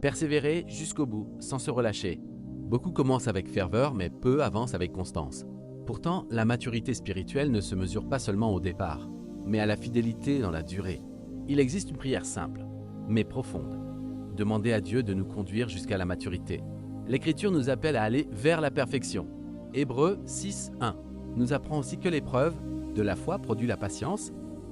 Persévérer jusqu'au bout, sans se relâcher. Beaucoup commencent avec ferveur, mais peu avancent avec constance. Pourtant, la maturité spirituelle ne se mesure pas seulement au départ, mais à la fidélité dans la durée. Il existe une prière simple, mais profonde. Demander à Dieu de nous conduire jusqu'à la maturité. L'Écriture nous appelle à aller vers la perfection. Hébreux 6:1 nous apprend aussi que l'épreuve de la foi produit la patience,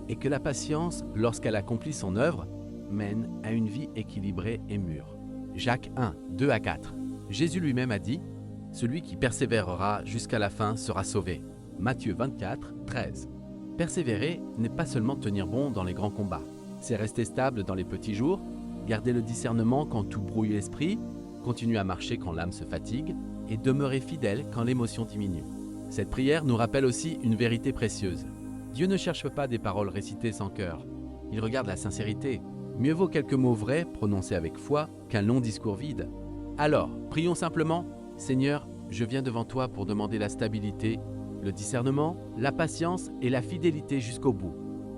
et que la patience, lorsqu'elle accomplit son œuvre, mène à une vie équilibrée et mûre. Jacques 1:2-4. Jésus lui-même a dit « Celui qui persévérera jusqu'à la fin sera sauvé ». Matthieu 24:13. Persévérer n'est pas seulement tenir bon dans les grands combats, c'est rester stable dans les petits jours, garder le discernement quand tout brouille l'esprit, continuer à marcher quand l'âme se fatigue et demeurer fidèle quand l'émotion diminue. Cette prière nous rappelle aussi une vérité précieuse. Dieu ne cherche pas des paroles récitées sans cœur. Il regarde la sincérité. Mieux vaut quelques mots vrais prononcés avec foi qu'un long discours vide. Alors, prions simplement, « Seigneur, je viens devant toi pour demander la stabilité, le discernement, la patience et la fidélité jusqu'au bout.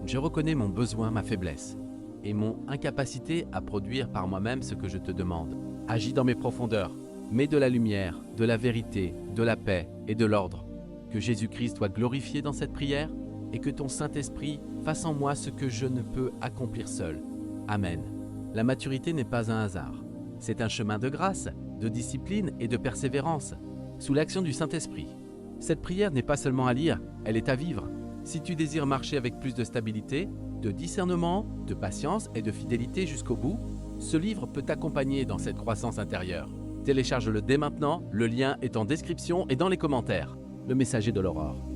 Je reconnais mon besoin, ma faiblesse et mon incapacité à produire par moi-même ce que je te demande. Agis dans mes profondeurs, mets de la lumière, de la vérité, de la paix et de l'ordre. Que Jésus-Christ soit glorifié dans cette prière et que ton Saint-Esprit fasse en moi ce que je ne peux accomplir seul. Amen. La maturité n'est pas un hasard. C'est un chemin de grâce, de discipline et de persévérance, sous l'action du Saint-Esprit. Cette prière n'est pas seulement à lire, elle est à vivre. Si tu désires marcher avec plus de stabilité, de discernement, de patience et de fidélité jusqu'au bout, ce livre peut t'accompagner dans cette croissance intérieure. Télécharge-le dès maintenant, le lien est en description et dans les commentaires. Le Messager de l'Aurore.